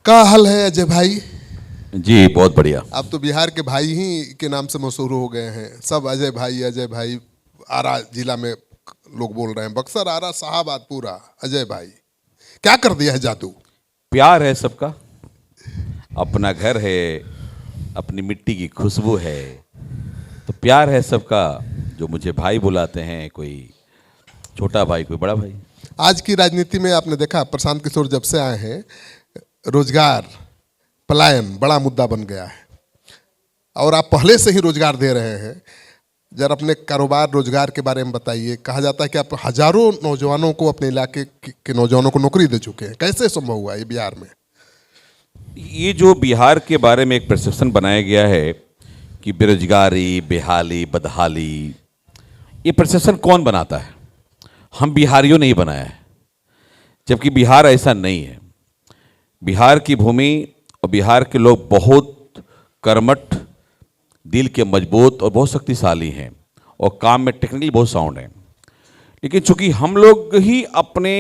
क्या हाल है अजय भाई? जी बहुत बढ़िया। आप तो बिहार के भाई ही के नाम से मशहूर हो गए हैं, सब अजय भाई अजय भाई। आरा जिला में लोग बोल रहे हैं, बक्सर आरा शाहाबाद पूरा अजय भाई। क्या कर दिया है जादू? प्यार है सबका, अपना घर है, अपनी मिट्टी की खुशबू है, तो प्यार है सबका। जो मुझे भाई बुलाते हैं, कोई छोटा भाई कोई बड़ा भाई। आज की राजनीति में आपने देखा, प्रशांत किशोर जब से आए हैं, रोजगार पलायन बड़ा मुद्दा बन गया है और आप पहले से ही रोजगार दे रहे हैं। जरा अपने कारोबार रोजगार के बारे में बताइए। कहा जाता है कि आप हजारों नौजवानों को, अपने इलाके के नौजवानों को नौकरी दे चुके हैं। कैसे संभव हुआ ये बिहार में? ये जो बिहार के बारे में एक परसेप्शन बनाया गया है कि बेरोजगारी, बेहाली, बदहाली, ये परसेप्शन कौन बनाता है? हम बिहारियों ने ही बनाया है, जबकि बिहार ऐसा नहीं है। बिहार की भूमि और बिहार के लोग बहुत कर्मठ, दिल के मजबूत और बहुत शक्तिशाली हैं और काम में टेक्निकली बहुत साउंड हैं। लेकिन चूंकि हम लोग ही अपने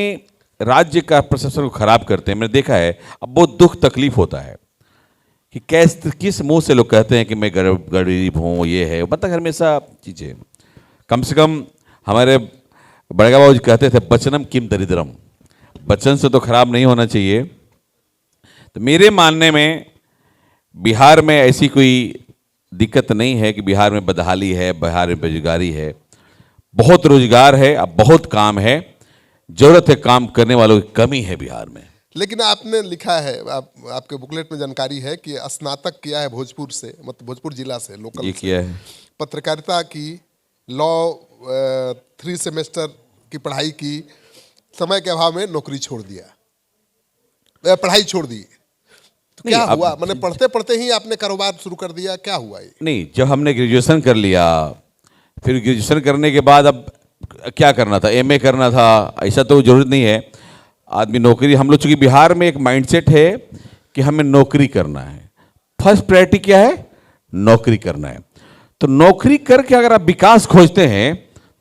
राज्य का परसेप्शन को खराब करते हैं, मैंने देखा है, अब बहुत दुख तकलीफ होता है कि किस मुंह से लोग कहते हैं कि मैं गरीब हूँ, ये है, मतलब हमेशा चीज़ें। कम से कम हमारे बड़गा बाबू जी कहते थे, बचनम किम दरिद्रम, बचन से तो खराब नहीं होना चाहिए। तो मेरे मानने में बिहार में ऐसी कोई दिक्कत नहीं है कि बिहार में बदहाली है, बिहार में बेरोजगारी है। बहुत रोजगार है, अब बहुत काम है, जरूरत है काम करने वालों की कमी है बिहार में। लेकिन आपने लिखा है, आपके बुकलेट में जानकारी है कि स्नातक किया है भोजपुर से, मतलब भोजपुर जिला से, लोकल ये किया है। पत्रकारिता की, लॉ 3 सेमेस्टर की पढ़ाई की, समय के अभाव में नौकरी छोड़ दिया, पढ़ाई छोड़ दी। तो क्या हुआ? मैंने पढ़ते पढ़ते ही आपने कारोबार शुरू कर दिया, क्या हुआ ये? नहीं, जब हमने ग्रेजुएशन कर लिया, फिर ग्रेजुएशन करने के बाद अब क्या करना था, एमए करना था, ऐसा तो जरूरत नहीं है। आदमी नौकरी, हम लोग चूंकि बिहार में एक माइंडसेट है कि हमें नौकरी करना है, फर्स्ट प्रायोरिटी क्या है? नौकरी करना है। तो नौकरी करके अगर आप विकास खोजते हैं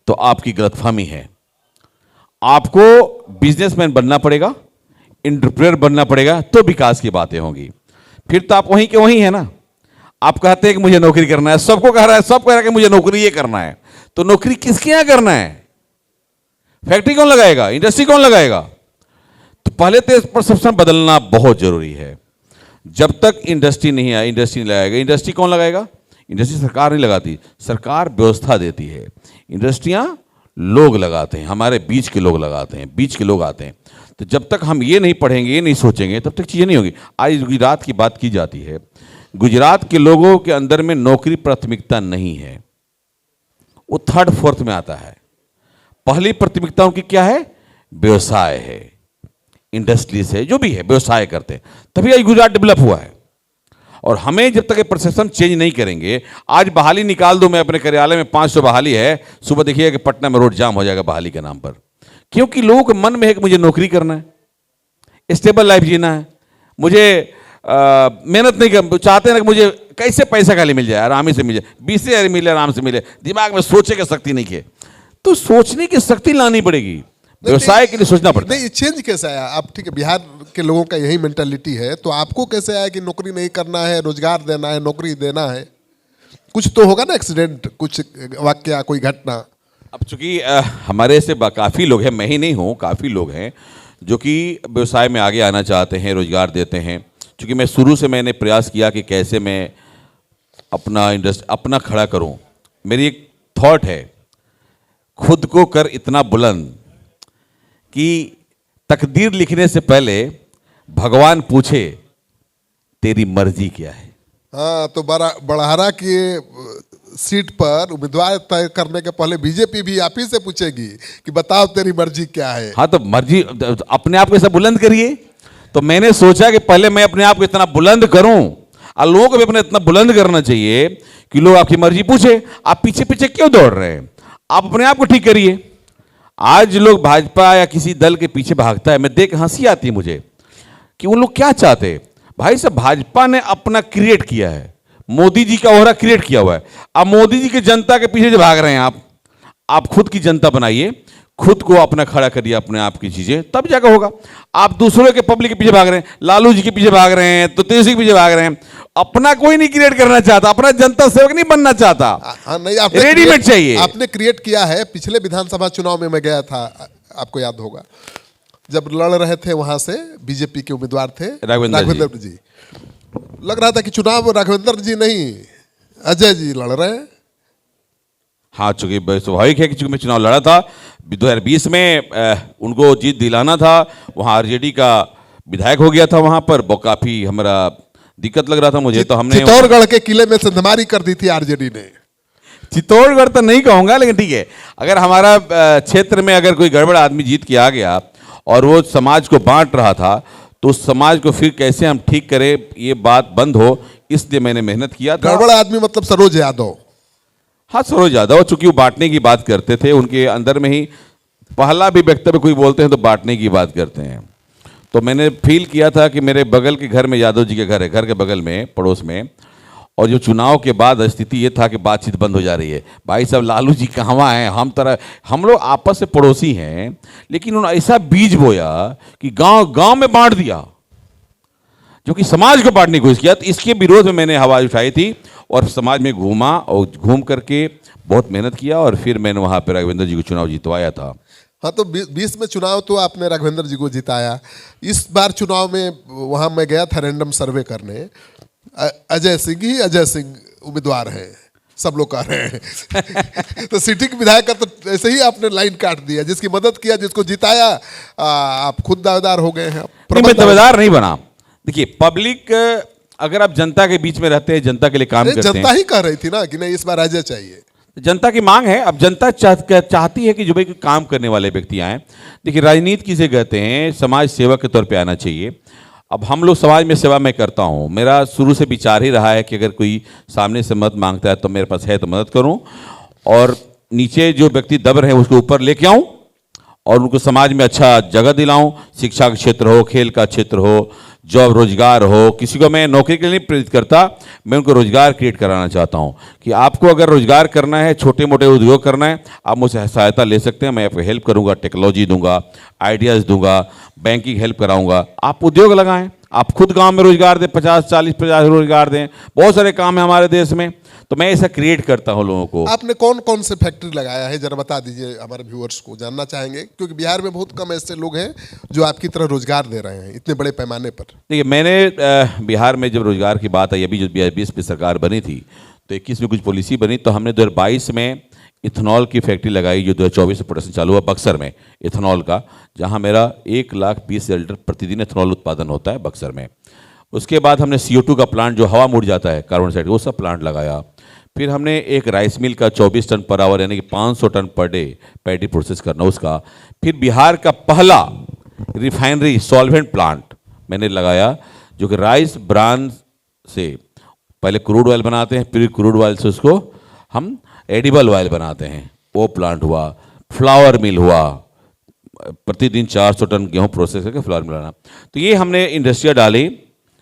तो आपकी गलतफहमी है। आपको बिजनेसमैन बनना पड़ेगा, एंटरप्रेन्योर बनना पड़ेगा, तो विकास की बातें होंगी। फिर तो आप वहीं के वहीं है ना। आप कहते हैं कि मुझे नौकरी करना है, सबको कह रहा है, सब कह रहा है कि मुझे नौकरी ये करना है, तो नौकरी किसके यहां करना है? फैक्ट्री कौन लगाएगा? इंडस्ट्री कौन लगाएगा? तो पहले तो इस परसेप्शन बदलना बहुत जरूरी है। जब तक इंडस्ट्री नहीं आई, इंडस्ट्री नहीं लगाएगा, इंडस्ट्री कौन लगाएगा? इंडस्ट्री सरकार नहीं लगाती, सरकार व्यवस्था देती है। इंडस्ट्रियां लोग लगाते हैं, हमारे बीच के लोग लगाते हैं, बीच के लोग आते हैं। तो जब तक हम ये नहीं पढ़ेंगे, ये नहीं सोचेंगे, तब तक चीज़ें नहीं होगी। आज गुजरात की बात की जाती है, गुजरात के लोगों के अंदर में नौकरी प्राथमिकता नहीं है, वो थर्ड फोर्थ में आता है। पहली प्राथमिकता उनकी क्या है? व्यवसाय है, इंडस्ट्रीज है, जो भी है व्यवसाय करते हैं, तभी आज गुजरात डेवलप हुआ है। और हमें जब तक ये परसेप्शन चेंज नहीं करेंगे, आज बहाली निकाल दो, मैं अपने कार्यालय में 500 बहाली है, सुबह देखिएगा कि पटना में रोड जाम हो जाएगा बहाली के नाम पर। क्योंकि लोगों के मन में है कि मुझे नौकरी करना है, स्टेबल लाइफ जीना है, मुझे मेहनत नहीं कर, चाहते हैं कि मुझे कैसे पैसा खाली मिल जाए, आराम से मिल जाए, 20,000 मिले, आराम से मिले, दिमाग में सोचे की शक्ति नहीं है। तो सोचने की शक्ति लानी पड़ेगी, व्यवसाय के लिए सोचना पड़ता है। नहीं, चेंज कैसे आया? आप ठीक है, बिहार के लोगों का यही मेंटालिटी है, तो आपको कैसे आया कि नौकरी नहीं करना है, रोजगार देना है, नौकरी देना है? कुछ तो होगा ना, एक्सीडेंट, कुछ वाक्य, कोई घटना। अब चूंकि हमारे से काफ़ी लोग हैं, मैं ही नहीं हूँ, काफ़ी लोग हैं जो कि व्यवसाय में आगे आना चाहते हैं, रोजगार देते हैं। चूँकि मैं शुरू से मैंने प्रयास किया कि कैसे मैं अपना खड़ा करूँ। मेरी एक थॉट है, खुद को कर इतना बुलंद कि तकदीर लिखने से पहले भगवान पूछे तेरी मर्जी क्या है। हाँ, तो बड़हरा की सीट पर उम्मीदवार तय करने के पहले बीजेपी भी आप ही से पूछेगी कि बताओ तेरी मर्जी क्या है। हाँ, तो मर्जी अपने आप को ऐसा बुलंद करिए। तो मैंने सोचा कि पहले मैं अपने आप को इतना बुलंद करूं, और लोगों को भी अपने इतना बुलंद करना चाहिए कि लोग आपकी मर्जी पूछे। आप पीछे पीछे क्यों दौड़ रहे हैं? आप अपने आप को ठीक करिए। आज लोग भाजपा या किसी दल के पीछे भागता है, मैं देख हंसी आती है मुझे कि उन लोग क्या चाहते हैं। भाई साहब, भाजपा ने अपना क्रिएट किया है, मोदी जी का ओहरा क्रिएट किया हुआ है। अब मोदी जी की जनता के पीछे जो भाग रहे हैं आप खुद की जनता बनाइए, खुद को अपना खड़ा करिए, अपने आप की चीजें, तब जाकर होगा। आप दूसरों के पब्लिक के पीछे भाग रहे हैं, लालू जी के पीछे भाग रहे हैं, तो तेजस्वी के पीछे भाग रहे हैं, अपना कोई नहीं क्रिएट करना चाहता, अपना जनता सेवक नहीं बनना चाहता। हाँ, नहीं, आपने रेडीमेड चाहिए। आपने क्रिएट किया है। पिछले विधानसभा चुनाव में मैं गया था, आपको याद होगा, जब लड़ रहे थे वहां से बीजेपी के उम्मीदवार थे राघवेंद्र जी। लग रहा था कि चुनाव राघवेंद्र जी नहीं, अजय जी लड़ रहे हैं। हाँ, चूंकि स्वाभाविक है कि चूंकि मैं चुनाव लड़ा था 2020 में, उनको जीत दिलाना था, वहाँ आरजेडी का विधायक हो गया था वहाँ पर, वो काफ़ी हमारा दिक्कत लग रहा था मुझे, तो हमने चित्तौड़गढ़ के किले में संधमारी कर दी थी आरजेडी ने। चित्तौड़गढ़ तो नहीं कहूँगा, लेकिन ठीक है, अगर हमारा क्षेत्र में अगर कोई गड़बड़ आदमी जीत के आ गया और वो समाज को बांट रहा था, तो उस समाज को फिर कैसे हम ठीक करें, ये बात बंद हो, इसलिए मैंने मेहनत किया था। गड़बड़ आदमी मतलब सरोज यादव। हाँ, सरोज यादव, चूंकि वो बांटने की बात करते थे, उनके अंदर में ही पहला भी वक्तव्य कोई बोलते हैं तो बांटने की बात करते हैं। तो मैंने फील किया था कि मेरे बगल के घर में यादव जी के घर है, घर के बगल में, पड़ोस में, और जो चुनाव के बाद स्थिति ये था कि बातचीत बंद हो जा रही है। भाई साहब, लालू जी कहाँ हैं, हम लोग आपस से पड़ोसी हैं, लेकिन उन्होंने ऐसा बीज बोया कि गांव गांव में बांट दिया, जो कि समाज को बांटने की कोशिश किया। तो इसके विरोध में मैंने आवाज़ उठाई थी और समाज में घूमा और घूम करके बहुत मेहनत किया, और फिर मैंने वहाँ पर राघवेंद्र जी को चुनाव जितवाया था। हाँ, तो 20 में चुनाव तो आपने राघवेंद्र जी को जिताया। इस बार चुनाव में वहाँ मैं गया था रैंडम सर्वे करने, अजय सिंह उम्मीदवार हैं, सब लोग कह रहे हैं। तो सिटी के विधायक का तो ऐसे ही आपने लाइन काट दिया, जिसकी मदद किया, जिसको जिताया, आप खुद दावेदार हो गए हैं। मैं दावेदार नहीं बना। देखिए, पब्लिक, अगर आप जनता के बीच में रहते हैं, जनता के लिए काम करते हैं। जनता ही कह रही थी ना कि नहीं, इस बार अजय चाहिए। जनता की मांग है। अब जनता चाहती है कि जो भाई काम करने वाले व्यक्ति आए। देखिए, राजनीति किसे कहते हैं, समाज सेवक के तौर पे आना चाहिए। अब हम लोग समाज में सेवा मैं करता हूँ, मेरा शुरू से विचार ही रहा है कि अगर कोई सामने से मदद मांगता है तो मेरे पास है तो मदद करूँ, और नीचे जो व्यक्ति दब रहे हैं उसको ऊपर लेके आऊँ और उनको समाज में अच्छा जगह दिलाऊं। शिक्षा का क्षेत्र हो, खेल का क्षेत्र हो, जॉब रोजगार हो, किसी को मैं नौकरी के लिए नहीं प्रेरित करता, मैं उनको रोजगार क्रिएट कराना चाहता हूं कि आपको अगर रोजगार करना है, छोटे मोटे उद्योग करना है, आप मुझसे सहायता ले सकते हैं, मैं आपको हेल्प करूंगा, टेक्नोलॉजी दूंगा, आइडियाज़ दूंगा, बैंकिंग हेल्प कराऊंगा, आप उद्योग लगाएं, आप खुद गांव में रोजगार दें, 50 रोजगार दें, बहुत सारे काम है हमारे देश में, तो मैं ऐसा क्रिएट करता हूँ लोगों को। आपने कौन कौन से फैक्ट्री लगाया है, जरा बता दीजिए, हमारे व्यूअर्स को जानना चाहेंगे, क्योंकि बिहार में बहुत कम ऐसे लोग हैं जो आपकी तरह रोजगार दे रहे हैं इतने बड़े पैमाने पर। देखिए, मैंने बिहार में जब रोजगार की बात आई, अभी जो 2020 में सरकार बनी थी, तो 21 में कुछ पॉलिसी बनी, तो हमने 2022 में इथेनॉल की फैक्ट्री लगाई, जो 2024 में प्रोडक्शन चालू हुआ बक्सर में इथेनॉल का, जहाँ मेरा 1,20,000 लीटर प्रतिदिन इथेनॉल उत्पादन होता है बक्सर में। उसके बाद हमने CO2 का प्लांट, जो हवा मुड़ जाता है कार्बन डाइऑक्साइड, वो सब प्लांट लगाया। फिर हमने एक राइस मिल का 24 टन पर आवर, यानी कि 500 ton per day paddy process करना उसका। फिर बिहार का पहला रिफाइनरी सॉल्वेंट प्लांट मैंने लगाया, जो कि राइस ब्रान से पहले क्रूड ऑयल बनाते हैं, फिर क्रूड ऑयल से उसको हम एडिबल ऑयल बनाते हैं, वो प्लांट हुआ। फ्लावर मिल हुआ, प्रतिदिन 400 टन गेहूँ प्रोसेस करके फ्लावर मिल बनाना। तो ये हमने इंडस्ट्रियाँ डाली,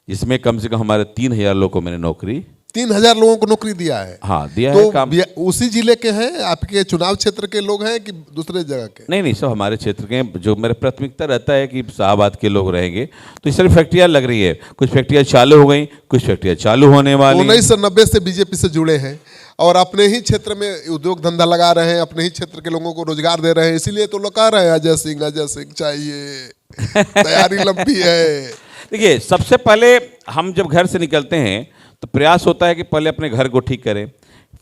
जिसमें कम से कम हमारे 3,000 लोगों को मैंने नौकरी 3,000 लोगों को नौकरी दिया है। हाँ, दिया तो है काम। उसी जिले के हैं, आपके चुनाव क्षेत्र के लोग हैं कि दूसरे जगह के? नहीं नहीं, सब हमारे क्षेत्र के हैं। जो मेरा प्राथमिकता रहता है कि शाहबाद के लोग रहेंगे, तो इस सारी फैक्ट्रियाँ लग रही है। कुछ फैक्ट्रियाँ चालू हो गई, कुछ फैक्ट्रियाँ चालू होने वाली। 1990 से बीजेपी से जुड़े हैं और अपने ही क्षेत्र में उद्योग धंधा लगा रहे हैं, अपने ही क्षेत्र के लोगों को रोजगार दे रहे हैं, इसीलिए तो लोग कह रहे हैं अजय सिंह चाहिए, तैयारी लंबी है। देखिए, सबसे पहले हम जब घर से निकलते हैं तो प्रयास होता है कि पहले अपने घर को ठीक करें,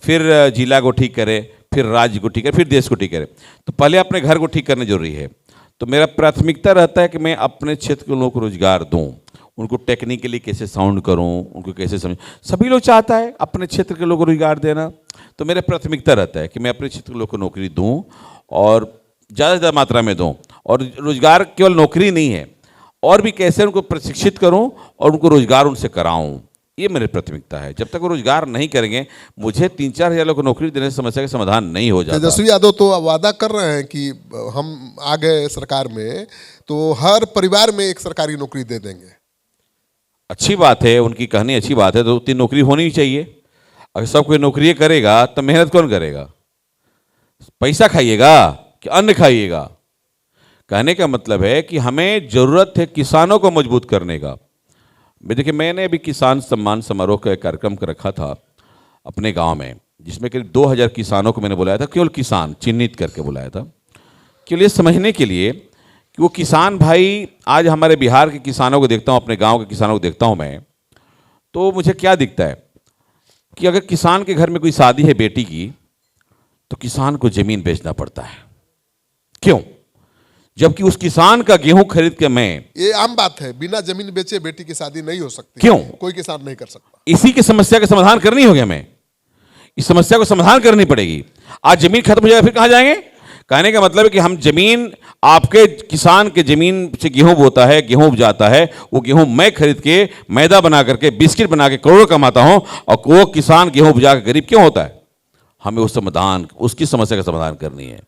फिर जिला को ठीक करें, फिर राज्य को ठीक करें, फिर देश को ठीक करें। तो पहले अपने घर को ठीक करना जरूरी है। तो मेरा प्राथमिकता रहता है कि मैं अपने क्षेत्र के लोगों को रोजगार दूं, उनको टेक्निकली कैसे साउंड करूं, उनको कैसे समझ। सभी लोग चाहता है अपने क्षेत्र के लोगों को रोजगार देना, तो मेरा प्राथमिकता रहता है कि मैं अपने क्षेत्र के लोगों को नौकरी दूं और ज़्यादा से ज़्यादा मात्रा में दूं। और रोजगार केवल नौकरी नहीं है, और भी कैसे उनको प्रशिक्षित करूं और उनको रोजगार उनसे कराऊं, ये मेरी प्राथमिकता है। जब तक वो रोजगार नहीं करेंगे, मुझे 3-4 हज़ार लोगों को नौकरी देने से समस्या का समाधान नहीं हो जाता। तेजस्वी यादव तो वादा कर रहे हैं कि हम आ गए सरकार में तो हर परिवार में एक सरकारी नौकरी दे देंगे। अच्छी बात है, उनकी कहनी अच्छी बात है, तो उतनी नौकरी होनी ही चाहिए। अगर सब कोई नौकरी करेगा तो मेहनत कौन करेगा? पैसा खाइएगा, कि अन्न खाइएगा। कहने का मतलब है कि हमें जरूरत है किसानों को मजबूत करने का। देखिए, मैंने अभी किसान सम्मान समारोह का एक कार्यक्रम रखा था अपने गांव में, जिसमें करीब 2000 किसानों को मैंने बुलाया था, केवल किसान चिन्हित करके बुलाया था, केवल ये समझने के लिए कि वो किसान भाई, आज हमारे बिहार के किसानों को देखता हूँ, अपने गांव के किसानों को देखता हूँ मैं, तो मुझे क्या दिखता है कि अगर किसान के घर में कोई शादी है बेटी की, तो किसान को जमीन बेचना पड़ता है। क्यों? जबकि उस किसान का गेहूं खरीद के मैं, ये आम बात है, बिना जमीन बेचे बेटी की शादी नहीं हो सकती। क्यों? कोई किसान नहीं कर सकता। इसी की समस्या का समाधान करनी होगी हमें, इस समस्या को समाधान करनी पड़ेगी। आज जमीन खत्म हो जाएगा, फिर कहां जाएंगे? कहने का मतलब है कि हम जमीन, आपके किसान के जमीन से गेहूं बोता है, गेहूं उपजाता है, वो गेहूं मैं खरीद के मैदा बना करके बिस्किट बना के करोड़ों कमाता हूं, और वो किसान गेहूं उपजा के गरीब क्यों होता है? हमें उस समाधान, उसकी समस्या का समाधान करनी है,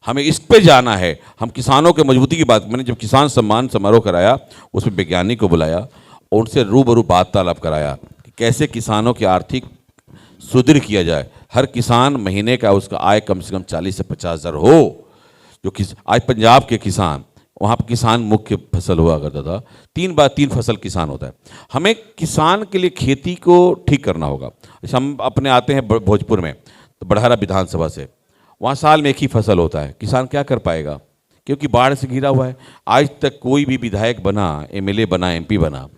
हमें इस पे जाना है। हम किसानों के मजबूती की बात, मैंने जब किसान सम्मान समारोह कराया, उसमें वैज्ञानिक को बुलाया और उनसे रूबरू वार्तालाप कराया कि कैसे किसानों की आर्थिक सुदृढ़ किया जाए। हर किसान महीने का उसका आय कम से कम 40 से 50 हज़ार हो। जो आज पंजाब के किसान, वहाँ पर किसान मुख्य फसल हुआ करता था, 3 फसल किसान होता है। हमें किसान के लिए खेती को ठीक करना होगा। अच्छा, हम अपने आते हैं भोजपुर में, तो बड़हरा विधानसभा से, वहाँ साल में एक ही फसल होता है। किसान क्या कर पाएगा? क्योंकि बाढ़ से घिरा हुआ है। आज तक कोई भी विधायक बना, एमएलए बना, एमपी बना,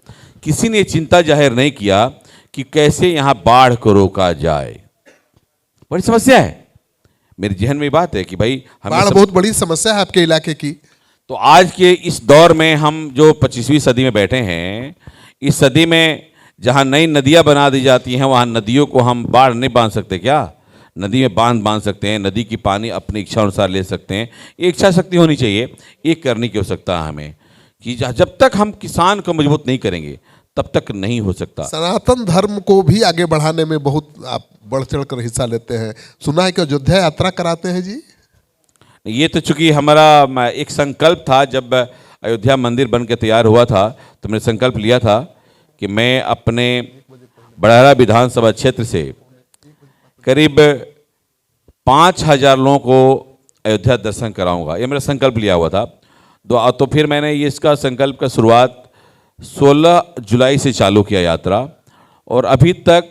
किसी ने चिंता जाहिर नहीं किया कि कैसे यहाँ बाढ़ को रोका जाए। बड़ी समस्या है। मेरे जहन में बात है कि भाई बाढ़ बहुत बड़ी समस्या है आपके इलाके की। तो आज के इस दौर में हम जो 25वीं सदी में बैठे हैं, इस सदी में जहाँ नई नदियाँ बना दी जाती हैं, वहाँ नदियों को हम बाढ़ नहीं बांध सकते क्या? नदी में बांध सकते हैं, नदी की पानी अपनी इच्छा अनुसार ले सकते हैं। ये इच्छा शक्ति होनी चाहिए, ये करने की आवश्यकता है हमें, कि जब तक हम किसान को मजबूत नहीं करेंगे तब तक नहीं हो सकता। सनातन धर्म को भी आगे बढ़ाने में बहुत आप बढ़ चढ़ कर हिस्सा लेते हैं। सुना है कि अयोध्या यात्रा कराते हैं जी? ये तो चूंकि हमारा एक संकल्प था, जब अयोध्या मंदिर बन के तैयार हुआ था तो मैंने संकल्प लिया था कि मैं अपने बड़हरा विधानसभा क्षेत्र से करीब 5000 लोगों को अयोध्या दर्शन कराऊंगा। ये मेरा संकल्प लिया हुआ था। तो फिर मैंने ये इसका संकल्प का शुरुआत 16 जुलाई से चालू किया यात्रा, और अभी तक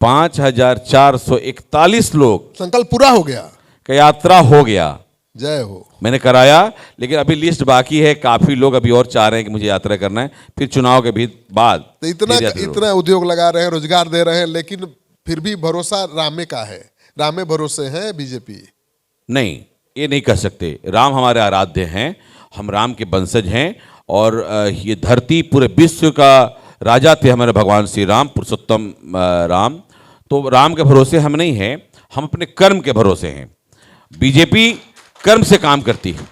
5441 लोग संकल्प पूरा हो गया का यात्रा हो गया। जय हो। मैंने कराया, लेकिन अभी लिस्ट बाकी है। काफ़ी लोग अभी और चाह रहे हैं कि मुझे यात्रा करना है, फिर चुनाव के भी बाद। तो इतना उद्योग लगा रहे हैं, रोजगार दे रहे हैं, लेकिन फिर भी भरोसा रामे का है, रामे भरोसे है बीजेपी? नहीं, ये नहीं कह सकते। राम हमारे आराध्य हैं, हम राम के वंशज हैं, और ये धरती पूरे विश्व का राजा थे हमारे भगवान श्री राम, पुरुषोत्तम राम। तो राम के भरोसे हम नहीं हैं, हम अपने कर्म के भरोसे हैं। बीजेपी कर्म से काम करती है।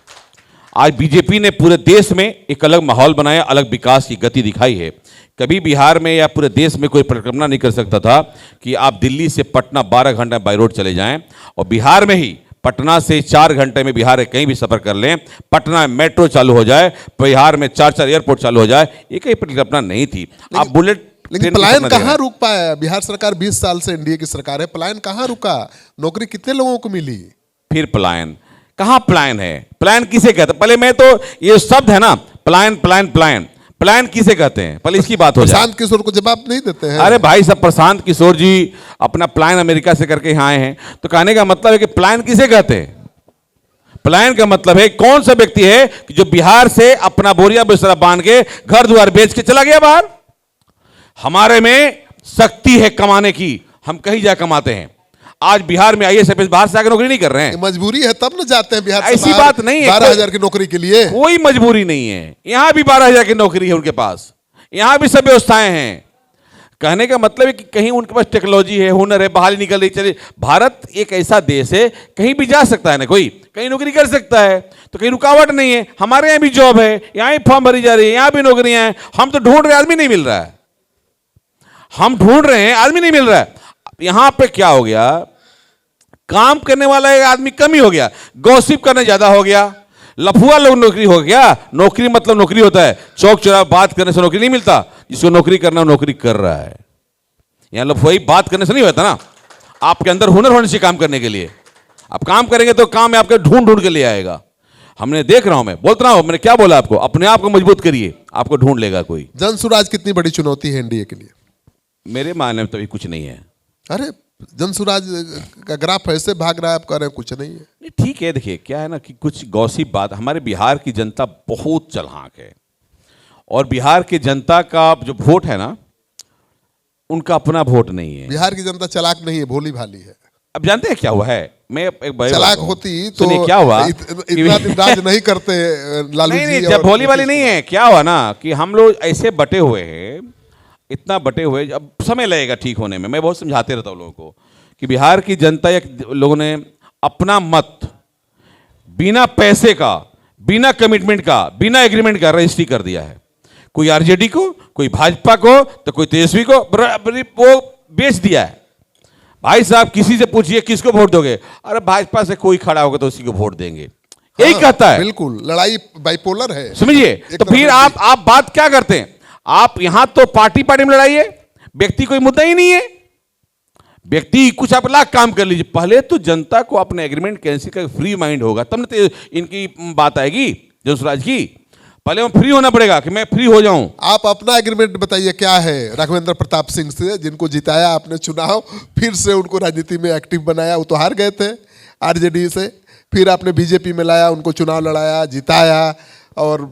आज बीजेपी ने पूरे देश में एक अलग माहौल बनाया, अलग विकास की गति दिखाई है। कभी बिहार में या पूरे देश में कोई परिकल्पना नहीं कर सकता था कि आप दिल्ली से पटना 12 घंटे बाई रोड चले जाएं, और बिहार में ही पटना से 4 घंटे में बिहार के कहीं भी सफर कर लें, पटना में मेट्रो चालू हो जाए, बिहार में 4 एयरपोर्ट चालू हो जाए। ये कहीं परिकल्पना नहीं थी। आप बुलेट लेकिन पलायन कहाँ रुक पाया? बिहार सरकार 20 साल से एनडीए की सरकार है, पलायन कहाँ रुका? नौकरी कितने लोगों को मिली? फिर पलायन कहाँ? पलायन है, पलायन किसे कहते हैं? पहले मैं तो ये शब्द है ना, पलायन पलायन पलायन, पलायन किसे कहते हैं पहले इसकी बात हो जाए। प्रशांत किशोर को जवाब नहीं देते हैं? अरे भाई साहब, प्रशांत किशोर जी अपना पलायन अमेरिका से करके यहाँ आए हैं, तो कहने का मतलब है कि पलायन किसे कहते हैं? पलायन का मतलब है कौन सा व्यक्ति है कि जो बिहार से अपना बोरिया बिस्तरा बांध के घर द्वार बेच के चला गया बाहर। हमारे में शक्ति है कमाने की, हम कहीं जा कमाते हैं। आज बिहार में आईएएस बाहर से आकर नौकरी नहीं कर रहे हैं। मजबूरी है तब न जाते हैं बिहार से। ऐसी बात नहीं है, 12,000 की नौकरी के लिए कोई मजबूरी नहीं है। यहां भी 12,000 की नौकरी है उनके पास, यहां भी सब व्यवस्थाएं हैं। कहने का मतलब है कि कहीं उनके पास टेक्नोलॉजी है, हुनर है, बहाली निकल रही चले। भारत एक ऐसा देश है, कहीं भी जा सकता है ना, कोई कहीं नौकरी कर सकता है, तो कहीं रुकावट नहीं है। हमारे यहाँ भी जॉब है, यहाँ भी फॉर्म भरी जा रही है, यहाँ भी नौकरियां हैं। हम तो ढूंढ रहे, आदमी नहीं मिल रहा है। हम ढूंढ रहे हैं, आदमी नहीं मिल रहा है। यहां पे क्या हो गया, काम करने वाला एक आदमी कम ही हो गया, गॉसिप करना ज्यादा हो गया, लफुआ लोग नौकरी हो गया। नौकरी मतलब नौकरी होता है, चौक चौराहा बात करने से नौकरी नहीं मिलता। जिसको नौकरी करना वो नौकरी कर रहा है। यहां लफुआई बात करने से नहीं होता ना, आपके अंदर हुनर होने से काम करने के लिए। आप काम करेंगे तो काम में आपके ढूंढ ढूंढ के ले आएगा। हमने देख रहा हूं, मैं बोलता रहा हूं, मैंने क्या बोला आपको, अपने आप को मजबूत करिए, आपको ढूंढ लेगा कोई। जन सुराज कितनी बड़ी चुनौती है एनडीए के लिए? मेरे मानने में तो अभी कुछ नहीं है। अरे जन सुराज का ग्राफ ऐसे भाग रहा है, आप कह रहे हैं कुछ नहीं है। नहीं, ठीक है, देखिए क्या है ना कि कुछ गॉसिप बात, हमारे बिहार की जनता बहुत चालाक है और बिहार की जनता का जो वोट है ना, उनका अपना वोट नहीं है। बिहार की जनता चालाक नहीं है, भोली भाली है। अब जानते हैं क्या हुआ है, मैं एक बड़ी चालाक बात कहूं। होती तो सुनिए क्या हुआ इतना दिन राज नहीं करते लालू नहीं जी। नहीं, जब और भोली वाली नीतीश नहीं है, क्या हुआ ना कि हम लोग ऐसे बटे हुए हैं, इतना बटे हुए, अब समय लगेगा ठीक होने में। मैं बहुत समझाते रहता हूँ लोगों को कि बिहार की जनता या लोगों ने अपना मत बिना पैसे का, बिना कमिटमेंट का, बिना एग्रीमेंट का रजिस्ट्री कर दिया है। कोई आरजेडी को, कोई भाजपा को, तो कोई तेजस्वी को वो बेच दिया है। भाई साहब किसी से पूछिए किसको वोट दोगे, अरे भाजपा से कोई खड़ा होगा तो उसी को वोट देंगे, यही हाँ, कहता है। बिल्कुल, लड़ाई बाइपोलर है, समझिए। एक तो तरफ फिर से- आप बात क्या करते हैं, आप यहां तो पार्टी पार्टी में लड़ाई है, व्यक्ति कोई मुद्दा ही नहीं है। व्यक्ति कुछ आप लाख काम कर लीजिए, पहले तो जनता को अपने एग्रीमेंट कैंसिल कर फ्री माइंड होगा, तब न तो इनकी बात आएगी जन स्वराज की। पहले वो फ्री होना पड़ेगा कि मैं फ्री हो जाऊं। आप अपना एग्रीमेंट बताइए क्या है राघवेंद्र प्रताप सिंह से, जिनको जिताया आपने चुनाव, फिर से उनको राजनीति में एक्टिव बनाया। वो तो हार गए थे आरजेडी से, फिर आपने बीजेपी में लाया, उनको चुनाव लड़ाया, जिताया। और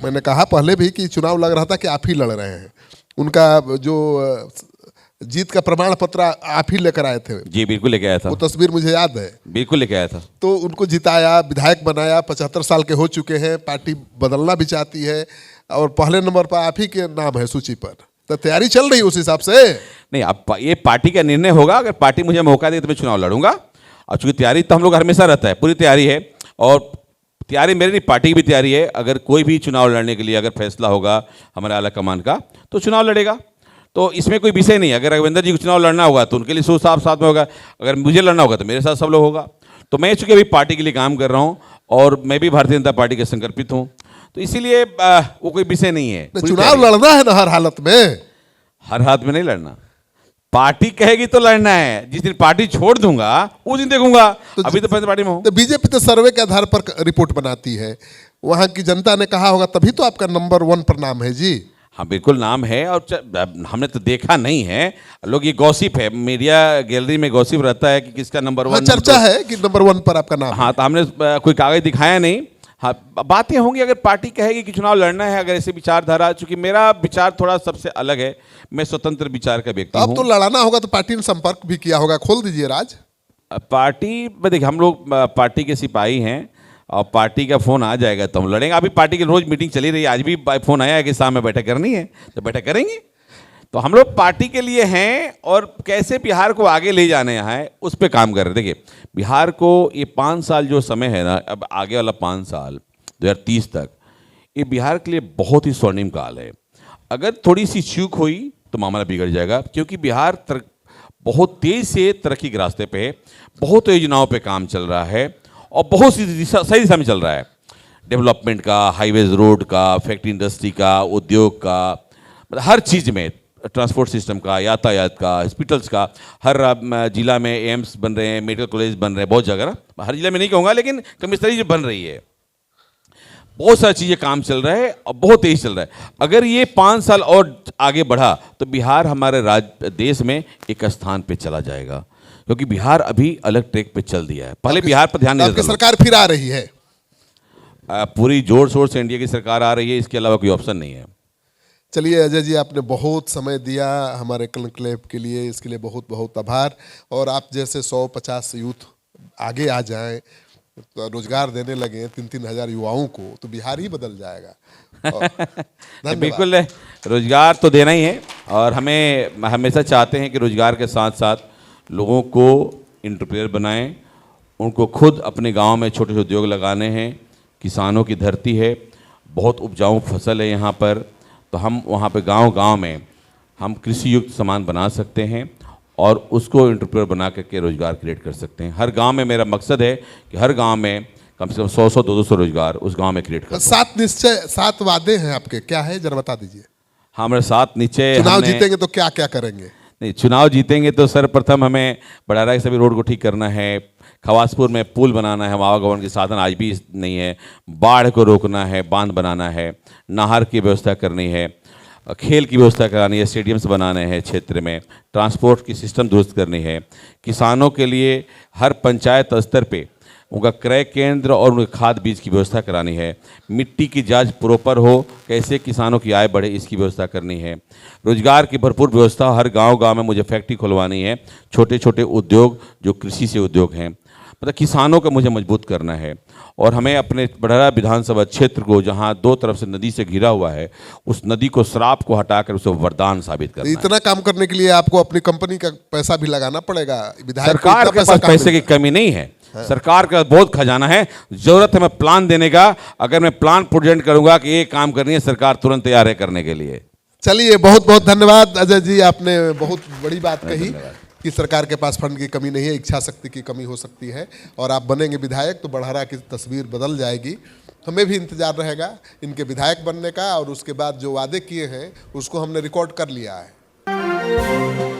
मैंने कहा पहले भी कि चुनाव लग रहा था कि आप ही लड़ रहे हैं। उनका जो जीत का प्रमाण पत्र आप ही लेकर आए थे, जी बिल्कुल लेके आया था, वो तस्वीर मुझे याद है। बिल्कुल लेके आया था। तो उनको जिताया, विधायक बनाया, 75 साल के हो चुके हैं, पार्टी बदलना भी चाहती है और पहले नंबर पर आप ही के नाम है सूची पर। तो तैयारी चल रही है उस हिसाब से। नहीं, अब ये पार्टी का निर्णय होगा, अगर पार्टी मुझे मौका दे तो मैं चुनाव लड़ूंगा। और चूंकि तैयारी तो हम लोग हमेशा रहता है, पूरी तैयारी है। और तैयारी मेरी नहीं, पार्टी की भी तैयारी है। अगर कोई भी चुनाव लड़ने के लिए अगर फैसला होगा हमारे आला कमान का तो चुनाव लड़ेगा, तो इसमें कोई विषय नहीं है। अगर रघुवेंद्र जी को चुनाव लड़ना होगा तो उनके लिए सो साथ में होगा, अगर मुझे लड़ना होगा तो मेरे साथ सब लोग होगा। तो मैं चूंकि अभी पार्टी के लिए काम कर रहा हूँ और मैं भी भारतीय जनता पार्टी के संकल्पित हूँ, तो इसीलिए वो कोई विषय नहीं है। पूरी चुनाव तैयारी। लड़ना है ना हर हालत में। हर हाथ में नहीं लड़ना, पार्टी कहेगी तो लड़ना है। जिस दिन पार्टी छोड़ दूंगा उस दिन देखूंगा। अभी तो पैसे पार्टी में हूं। तो बीजेपी तो सर्वे के आधार पर रिपोर्ट बनाती है, वहां की जनता ने कहा होगा तभी तो आपका नंबर 1 पर नाम है जी। हाँ बिल्कुल नाम है, और हमने तो देखा नहीं है। लोग ये गॉसिप है, मीडिया गैलरी में गॉसिप रहता है कि किसका नंबर 1। हाँ, चर्चा है कि नंबर 1 पर आपका नाम है। हाँ, तो हमने कोई कागज दिखाया नहीं। हाँ, बातें होंगी अगर पार्टी कहेगी कि चुनाव लड़ना है, अगर ऐसे विचारधारा, चूंकि मेरा विचार थोड़ा सबसे अलग है, मैं स्वतंत्र विचार का व्यक्ति तो अब तो हूँ। लड़ाना होगा तो पार्टी ने संपर्क भी किया होगा, खोल दीजिए राज। पार्टी में देखिए, हम लोग पार्टी के सिपाही हैं और पार्टी का फ़ोन आ जाएगा तो हम लड़ेंगे। अभी पार्टी की रोज़ मीटिंग चली रही है, आज भी फ़ोन आया है कि शाम में बैठक करनी है, तो बैठक करेंगे। तो हम लोग पार्टी के लिए हैं और कैसे बिहार को आगे ले जाने है उस पर काम कर रहे हैं। देखिए, बिहार को ये 5 साल जो समय है ना, अब आगे वाला 5 साल 2030 तक, ये बिहार के लिए बहुत ही स्वर्णिम काल है। अगर थोड़ी सी चूक हुई तो मामला बिगड़ जाएगा, क्योंकि बिहार बहुत तेज़ से तरक्की के रास्ते पे है, बहुत योजनाओं पे काम चल रहा है और बहुत सी सही दिशा में चल रहा है। डेवलपमेंट का, हाईवेज, रोड का, फैक्ट्री इंडस्ट्री का, उद्योग का, मतलब हर चीज़ में, ट्रांसपोर्ट सिस्टम का, यातायात का, हॉस्पिटल्स का, हर जिला में एम्स बन रहे हैं, मेडिकल कॉलेज बन रहे हैं, बहुत जगह ना, हर जिले में नहीं कहूँगा लेकिन कमिश्नरी जो बन रही है, बहुत सारी चीज़ें काम चल रहा है और बहुत तेज चल रहा है। अगर ये 5 साल और आगे बढ़ा तो बिहार हमारे देश में एक स्थान पे चला जाएगा, क्योंकि बिहार अभी अलग ट्रैक पे चल दिया है। पहले बिहार पर ध्यान नहीं आपकी देता लोग। सरकार फिर आ रही है। पूरी जोर शोर से इंडिया की सरकार आ रही है, इसके अलावा कोई ऑप्शन नहीं है। चलिए अजय जी, आपने बहुत समय दिया हमारे कॉन्क्लेव के लिए, इसके लिए बहुत बहुत आभार। और आप जैसे 150 यूथ आगे आ जाएं, तो रोजगार देने लगे 3-3 हज़ार युवाओं को, तो बिहार ही बदल जाएगा। धन्यवाद। बिल्कुल, रोजगार तो देना ही है और हमें हमेशा चाहते हैं कि रोजगार के साथ साथ लोगों को एंटरप्रेन्योर बनाएं, उनको खुद अपने गांव में छोटे छोटे उद्योग लगाने हैं। किसानों की धरती है, बहुत उपजाऊ फसल है यहाँ पर, तो हम वहाँ पे गांव-गांव में हम कृषि युक्त सामान बना सकते हैं और उसको एंटरप्रेन्योर बना करके रोजगार क्रिएट कर सकते हैं। हर गांव में मेरा मकसद है कि हर गांव में कम से कम 100-100, 200 रोजगार उस गांव में क्रिएट कर। 7 निश्चय, 7 वादे हैं आपके, क्या है जरा बता दीजिए। हाँ, हमारे 7 निश्चय। चुनाव जीतेंगे तो क्या क्या करेंगे? नहीं, चुनाव जीतेंगे तो सर्वप्रथम हमें बड़ारा के सभी रोड को ठीक करना है, खवासपुर में पुल बनाना है, आवागमन के साधन आज भी नहीं है, बाढ़ को रोकना है, बांध बनाना है, नहर की व्यवस्था करनी है, खेल की व्यवस्था करानी है, स्टेडियम्स बनाने हैं क्षेत्र में, ट्रांसपोर्ट की सिस्टम दुरुस्त करनी है, किसानों के लिए हर पंचायत स्तर पे उनका क्रय केंद्र और उनके खाद बीज की व्यवस्था करानी है, मिट्टी की जांच प्रॉपर हो, कैसे किसानों की आय बढ़े इसकी व्यवस्था करनी है, रोजगार की भरपूर व्यवस्था, हर गांव-गांव में मुझे फैक्ट्री खुलवानी है, छोटे छोटे उद्योग जो कृषि से उद्योग हैं, मतलब किसानों को मुझे मजबूत करना है। और हमें अपने बड़हरा विधानसभा क्षेत्र को, जहां दो तरफ से नदी से घिरा हुआ है, उस नदी को श्राप को हटाकर उसे वरदान साबित करना है। इतना काम करने के लिए आपको अपनी कंपनी का पैसा भी लगाना पड़ेगा। विधायक को सरकार इतना के पास कहाँ पैसे की मिलता है? कमी नहीं है, सरकार का बहुत खजाना है, जरूरत है मैं प्लान देने का। अगर मैं प्लान प्रेजेंट करूंगा कि ये काम करनी है, सरकार तुरंत तैयार है करने के लिए। चलिए, बहुत बहुत धन्यवाद अजय जी, आपने बहुत बड़ी बात कही कि सरकार के पास फंड की कमी नहीं है, इच्छा शक्ति की कमी हो सकती है, और आप बनेंगे विधायक तो बड़हरा की तस्वीर बदल जाएगी। हमें भी इंतजार रहेगा इनके विधायक बनने का, और उसके बाद जो वादे किए हैं उसको हमने रिकॉर्ड कर लिया है।